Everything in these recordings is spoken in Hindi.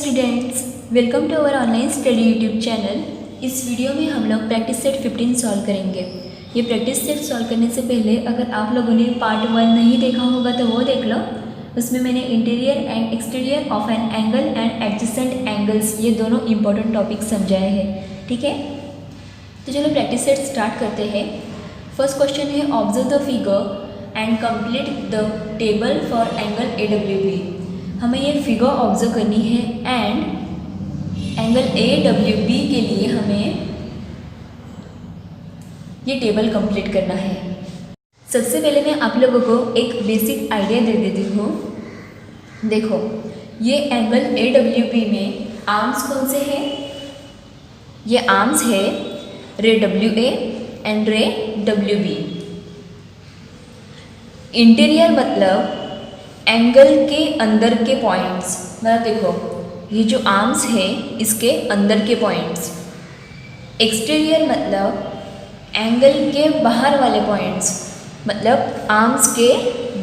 Students, welcome to our online study YouTube channel. इस वीडियो में हम लोग प्रैक्टिस सेट 15 सॉल्व करेंगे। ये प्रैक्टिस सेट सॉल्व करने से पहले अगर आप लोगों ने पार्ट 1 नहीं देखा होगा तो वो देख लो। उसमें मैंने interior and exterior of an angle and adjacent angles ये दोनों इंपॉर्टेंट टॉपिक समझाए हैं। ठीक है, तो चलो प्रैक्टिस सेट स्टार्ट करते हैं। फर्स्ट क्वेश्चन है, observe the figure and complete the table for angle AWB। हमें ये फिगर ऑब्जर्व करनी है एंड एंगल AWB के लिए हमें ये टेबल कंप्लीट करना है। सबसे पहले मैं आप लोगों को एक बेसिक आइडिया दे देती हूँ। देखो, ये एंगल AWB में आर्म्स कौन से हैं? ये आर्म्स है रे WA एंड रे WB। इंटीरियर मतलब एंगल के अंदर के पॉइंट्स, मतलब देखो ये जो आर्म्स है इसके अंदर के पॉइंट्स। एक्सटीरियर मतलब एंगल के बाहर वाले पॉइंट्स, मतलब आर्म्स के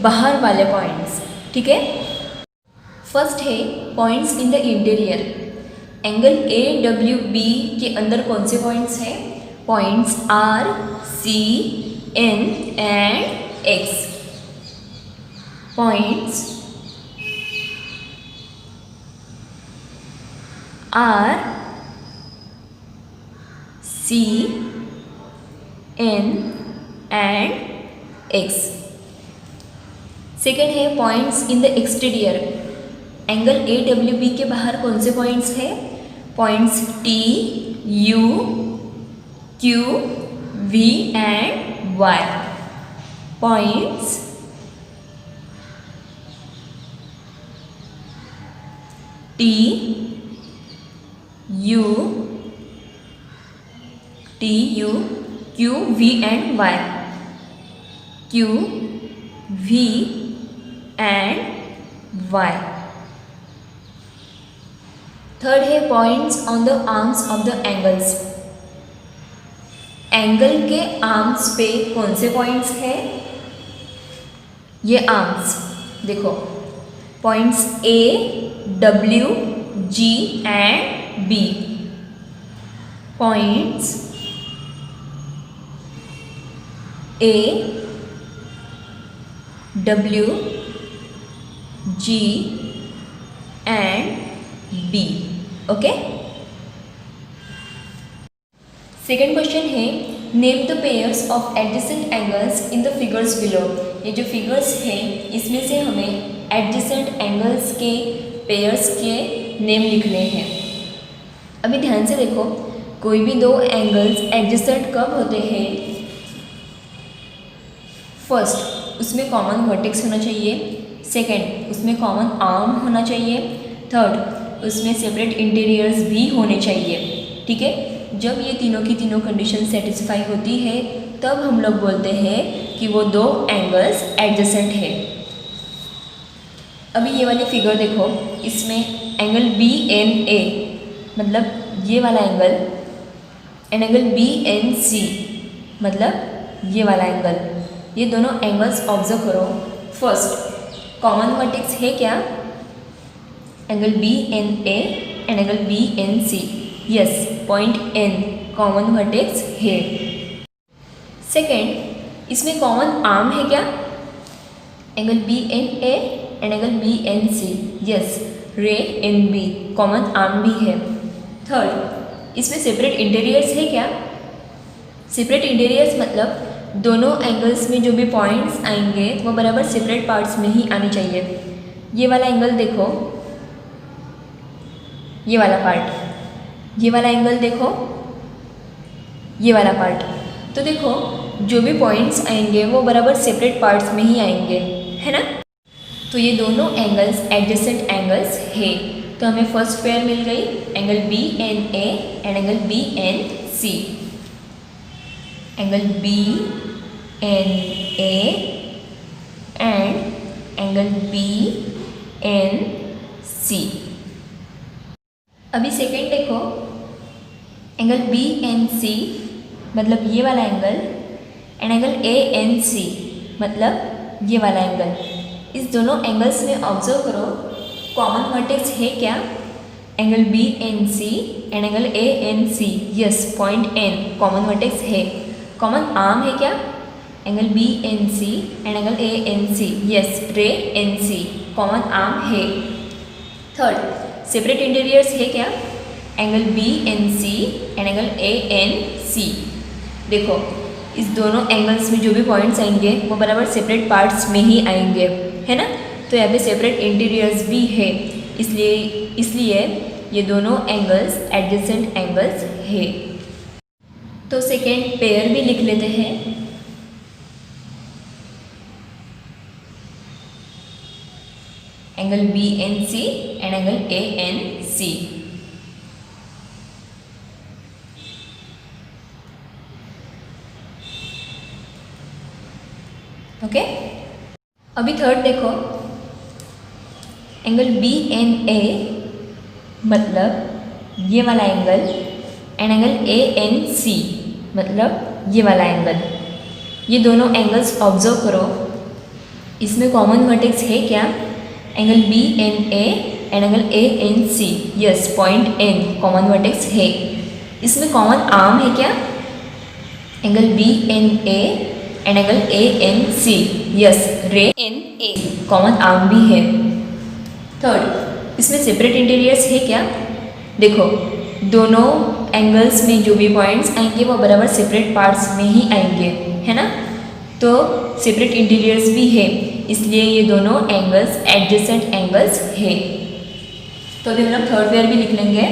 बाहर वाले पॉइंट्स। ठीक है, फर्स्ट है points in the interior. Angle AWB के अंदर कौन से पॉइंट्स हैं? Points R, C, N and X। points R, C, N and X। Second है points in the exterior. Angle AWB के बाहर कौन से पॉइंट्स है? Points T, U, Q, V and Y। Points T, U, Q, V and Y। Q, V and Y। Third है points on the arms of the angles. Angle के आर्म्स पे कौन से पॉइंट्स हैं? ये आर्म्स देखो, points A, W, G and B। Points A, W, G and B। Okay, second question है, name the pairs of adjacent angles in the figures below. ये जो फिगर्स हैं इसमें से हमें एडजेसेंट एंगल्स के पेयर्स के नेम लिखने हैं। अभी ध्यान से देखो, कोई भी दो एंगल्स एडजेसेंट कब होते हैं? फर्स्ट, उसमें कॉमन वर्टेक्स होना चाहिए। सेकंड, उसमें कॉमन आर्म होना चाहिए। थर्ड, उसमें सेपरेट इंटीरियर्स भी होने चाहिए। ठीक है, जब ये तीनों की तीनों कंडीशन सेटिस्फाई होती है तब हम लोग बोलते हैं कि वो दो एंगल्स एडजेसेंट है। अभी ये वाली फिगर देखो, इसमें एंगल BNA मतलब ये वाला एंगल एंड एंगल BNC मतलब ये वाला एंगल, ये दोनों एंगल्स ऑब्जर्व करो। फर्स्ट, कॉमन वर्टेक्स है क्या? Angle BNA and angle BNC। Yes, point N common vertex है। सेकेंड, इसमें कॉमन आर्म है क्या? Angle BNA and angle BNC। Yes, रे NB कॉमन आर्म भी है। थर्ड, इसमें सेपरेट इंटीरियर्स है क्या? सेपरेट इंटीरियर्स मतलब दोनों एंगल्स में जो भी पॉइंट्स आएंगे वो बराबर सेपरेट पार्ट्स में ही आने चाहिए। ये वाला एंगल देखो, ये वाला पार्ट, ये वाला एंगल देखो, ये वाला पार्ट। तो देखो जो भी पॉइंट्स आएंगे वो बराबर सेपरेट पार्ट्स में ही आएंगे, है ना? तो ये दोनों एंगल्स एडजेसेंट एंगल्स है। तो हमें फर्स्ट पेयर मिल गई angle BNA and angle BNC। Angle BNA and angle BNC। अभी सेकेंड देखो, एंगल BNC मतलब ये वाला एंगल एंड एंगल ANC मतलब ये वाला एंगल। इस दोनों एंगल्स में ऑब्जर्व करो, कॉमन वर्टेक्स है क्या? Angle B N C and angle A N C, yes point N common vertex है, कॉमन आर्म है क्या, angle B N C and angle A N C, yes ray N C common arm है। थर्ड, सेपरेट इंटीरियर्स है क्या, angle B N C and angle A N C. देखो इस दोनों एंगल्स में जो भी पॉइंट्स आएंगे वो बराबर सेपरेट पार्ट्स में ही आएंगे, है ना। तो यहाँ पे सेपरेट इंटीरियर्स भी है, इसलिए ये दोनों एंगल्स एडजेसेंट एंगल्स है। तो सेकेंड पेयर भी लिख लेते हैं। Angle B N C and angle A N C. Okay, अभी थर्ड देखो, एंगल बी एन ए मतलब ये वाला angle and angle A N C मतलब ये वाला एंगल। ये दोनों एंगल्स ऑब्जर्व करो, इसमें कॉमन वर्टेक्स है क्या, angle B N A and angle A N C, yes point N common vertex है। इसमें कॉमन आर्म है क्या, angle B N A and angle A N C, yes ray N A common arm भी है। थर्ड, इसमें सेपरेट इंटीरियर्स है क्या, देखो दोनों एंगल्स में जो भी पॉइंट्स आएंगे वो बराबर सेपरेट पार्ट्स में ही आएंगे, है ना। तो सेपरेट इंटीरियर्स भी है, इसलिए ये दोनों एंगल्स एडजेसेंट एंगल्स है। तो अभी हम लोग थर्ड पेयर भी लिख लेंगे।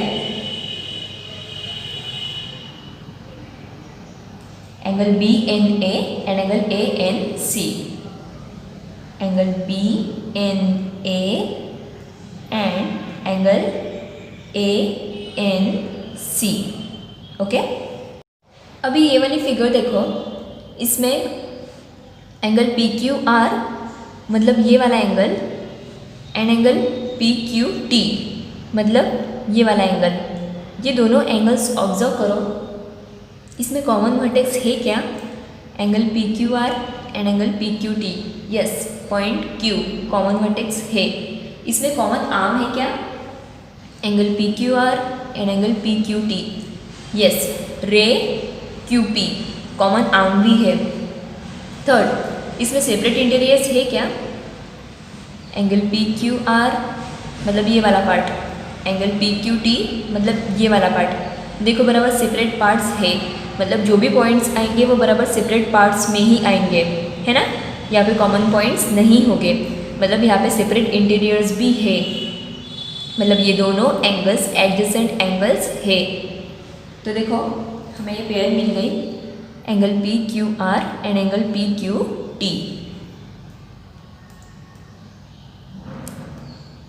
Angle B N A and angle A N C, angle B N A and angle A N C. Okay, अभी ये वाली फिगर देखो, इसमें एंगल पी क्यू आर मतलब ये वाला angle and angle P Q T मतलब ये वाला एंगल, ये दोनों एंगल्स ऑब्जर्व करो। इसमें कॉमन वर्टेक्स है क्या, angle P Q R and angle P Q T, yes point Q common vertex है। इसमें कॉमन आर्म है क्या, angle P Q R and angle P Q T, yes रे क्यू पी कॉमन आर्म भी है। थर्ड, इसमें सेपरेट इंटीरियर्स है क्या, एंगल पी क्यू आर मतलब ये वाला part, angle P Q T मतलब ये वाला पार्ट। देखो बराबर सेपरेट पार्ट्स है, मतलब जो भी पॉइंट्स आएंगे वो बराबर सेपरेट पार्ट्स में ही आएंगे, है ना। यहाँ पे कॉमन पॉइंट्स नहीं होंगे, मतलब यहाँ पे सेपरेट इंटीरियर्स भी है, मतलब ये दोनों एंगल्स एडजेसेंट एंगल्स है। तो देखो हमें ये पेयर मिल गई, angle P Q R and angle P Q T,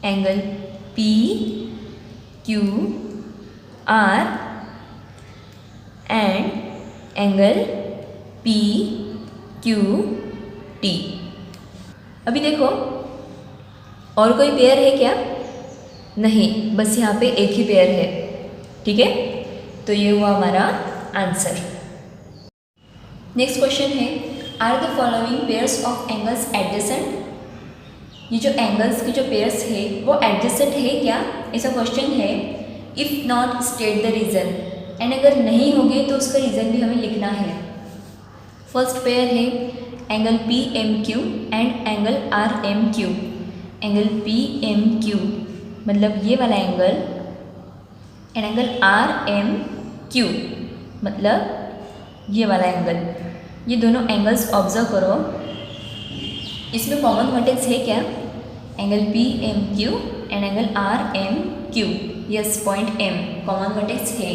angle P Q R and angle P Q T. अभी देखो और कोई पेयर है क्या, नहीं, बस यहाँ पे एक ही पेयर है, ठीक है। तो ये हुआ हमारा आंसर। नेक्स्ट क्वेश्चन है, are the following pairs of angles adjacent. ये जो एंगल्स के जो पेयर्स है वो एडजेसेंट है क्या, ऐसा क्वेश्चन है। If not state the reason, and अगर नहीं होंगे तो उसका रीज़न भी हमें लिखना है। फर्स्ट पेयर है angle P M Q and angle R M Q. Angle P M Q मतलब ये वाला angle and angle R M Q मतलब ये वाला एंगल। ये दोनों एंगल्स ऑब्जर्व करो, इसमें कॉमन वर्टेक्स है क्या, angle P M Q and angle R M Q, yes point M common vertex है।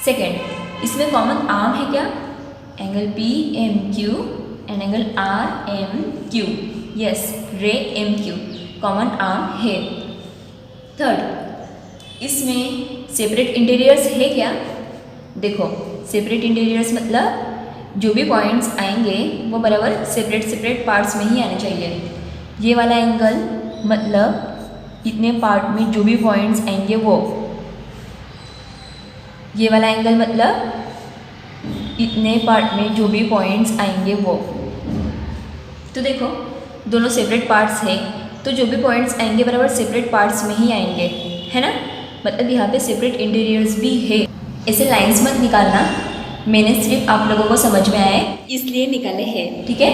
सेकेंड, इसमें कॉमन आर्म है क्या, angle P M Q and angle R M Q, yes ray M Q common arm है। थर्ड, इसमें सेपरेट इंटीरियर्स है क्या, देखो सेपरेट इंटीरियर्स मतलब जो भी पॉइंट्स आएंगे वो बराबर सेपरेट सेपरेट पार्ट्स में ही आने चाहिए। ये वाला एंगल मतलब इतने पार्ट में जो भी पॉइंट्स आएंगे वो, ये वाला एंगल मतलब इतने पार्ट में जो भी पॉइंट्स आएंगे वो। तो देखो दोनों सेपरेट पार्ट्स है, तो जो भी पॉइंट्स आएंगे बराबर सेपरेट पार्ट्स में ही आएंगे, है ना। मतलब यहाँ पे सेपरेट इंटीरियर्स भी है। ऐसे लाइंस मत निकालना, मैंने सिर्फ आप लोगों को समझ में आए इसलिए निकाले हैं, ठीक है।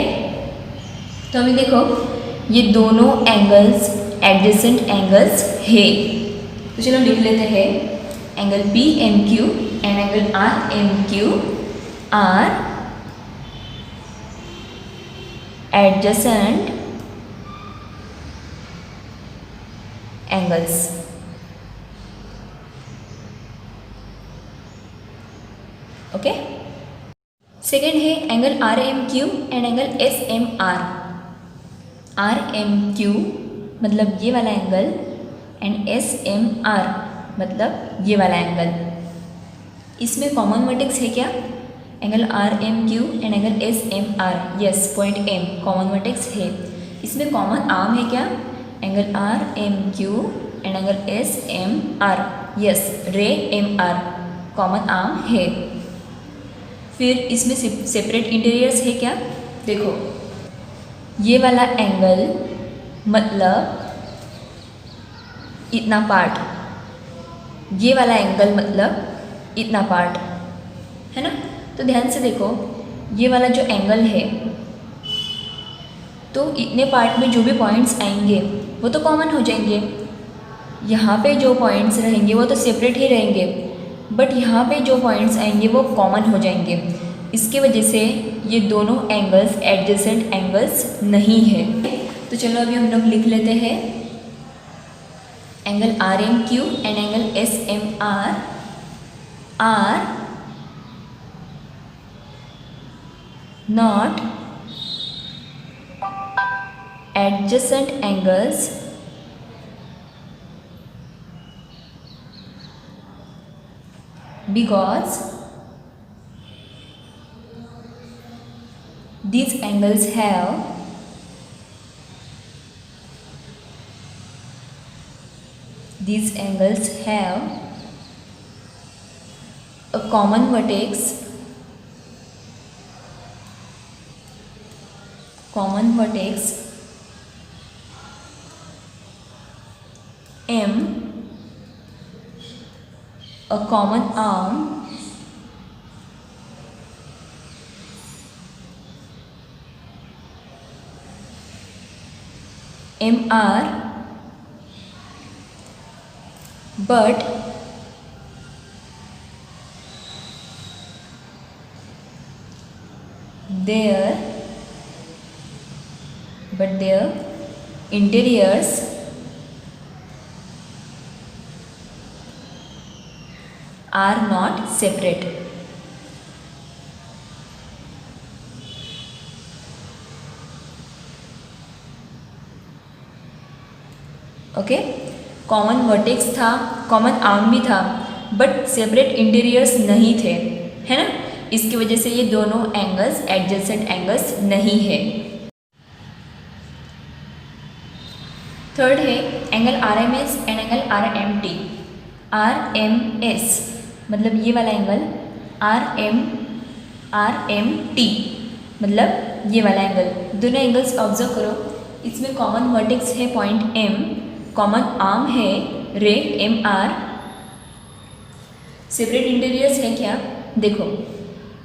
तो अभी देखो ये दोनों एंगल्स एडजेसेंट एंगल्स है, तो चलो लिख लेते हैं। Angle P M Q and angle R M Q are adjacent angles. Okay. Second है angle R M Q and angle S M R. R M Q मतलब ये वाला angle and S M R मतलब ये वाला एंगल। इसमें कॉमन वर्टेक्स है क्या? Angle R M Q and angle S M R, yes point M common vertex है। इसमें कॉमन आर्म है क्या? Angle R M Q and angle S M R, yes ray M R common arm है। फिर इसमें सेपरेट इंटीरियर्स है क्या? देखो ये वाला एंगल मतलब इतना पार्ट, ये वाला एंगल मतलब इतना पार्ट, है ना। तो ध्यान से देखो ये वाला जो एंगल है तो इतने पार्ट में जो भी पॉइंट्स आएंगे वो तो कॉमन हो जाएंगे। यहाँ पे जो पॉइंट्स रहेंगे वो तो सेपरेट ही रहेंगे, बट यहाँ पे जो पॉइंट्स आएंगे वो कॉमन हो जाएंगे। इसके वजह से ये दोनों एंगल्स एडजेसेंट एंगल्स नहीं है। तो चलो अभी हम लोग लिख लेते हैं angle R M Q and angle S M R are not adjacent angles because these angles have a common vertex M, a common arm MR, but their interiors are not separate. Okay, common vertex था, कॉमन आर्म भी था, बट सेपरेट इंटीरियर्स नहीं थे, है ना। इसकी वजह से ये दोनों एंगल्स एडजेसेंट एंगल्स नहीं है। थर्ड है angle R M S and angle R M T. R M S मतलब ये वाला एंगल, आर एम टी मतलब ये वाला एंगल। दोनों एंगल्स ऑब्जर्व करो, इसमें कॉमन वर्टेक्स है पॉइंट एम, कॉमन आर्म है रे एम आर। सेपरेट इंटीरियर्स है क्या? देखो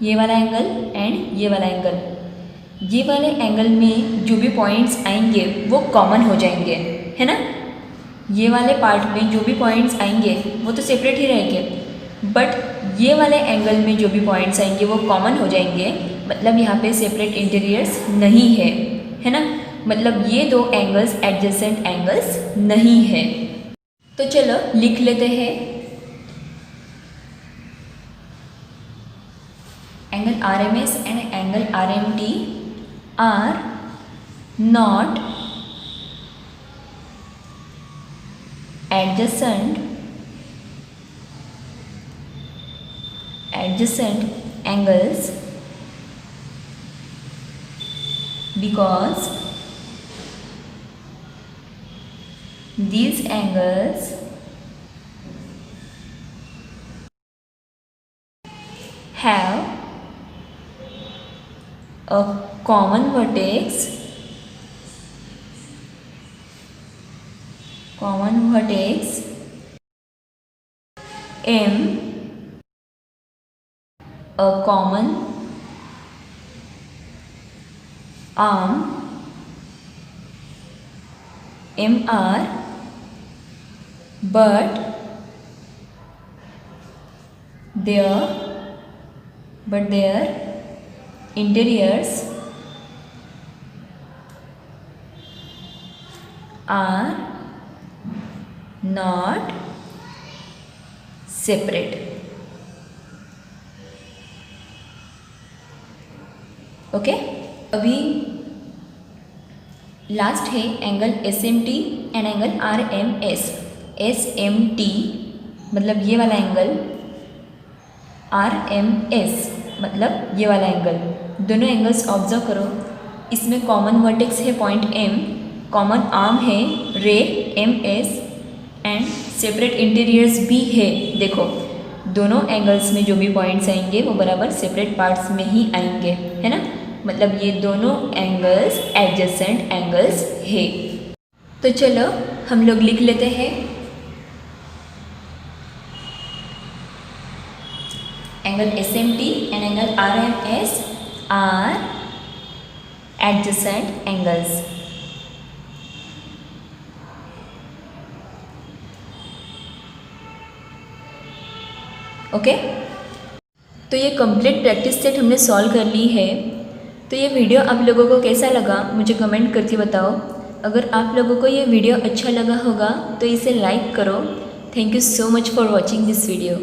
ये वाला एंगल एंड ये वाला एंगल, ये वाले एंगल में जो भी पॉइंट्स आएंगे वो कॉमन हो जाएंगे, है ना। ये वाले पार्ट में जो भी पॉइंट्स आएंगे वो तो सेपरेट ही रहेंगे, बट ये वाले एंगल में जो भी पॉइंट्स आएंगे वो कॉमन हो जाएंगे, मतलब यहाँ पे सेपरेट इंटीरियर्स नहीं है ना। मतलब ये दो एंगल्स एडजेसेंट एंगल्स नहीं है। तो चलो लिख लेते हैं angle R M S and angle R M T are not adjacent angles because these angles have a common vertex M a common arm, MR but their interiors are not separate. Okay, अभी लास्ट है angle SMT and angle RMS. SMT मतलब ये वाला एंगल, RMS मतलब ये वाला एंगल. दोनों एंगल्स ऑब्जर्व करो. इसमें कॉमन वर्टेक्स है पॉइंट M, कॉमन आर्म है रे MS एंड सेपरेट इंटीरियर्स भी है. देखो दोनों एंगल्स में जो भी पॉइंट्स आएंगे वो बराबर सेपरेट पार्ट्स में ही आएंगे, है ना. मतलब ये दोनों एंगल्स एडजेसेंट एंगल्स है. तो चलो हम लोग लिख लेते हैं. Angle SMT and angle RMS are adjacent angles. Okay, तो ये कंप्लीट प्रैक्टिस सेट हमने सॉल्व कर ली है. तो ये वीडियो आप लोगों को कैसा लगा मुझे कमेंट करके बताओ. अगर आप लोगों को ये वीडियो अच्छा लगा होगा तो इसे लाइक करो. Thank you so much for watching this video.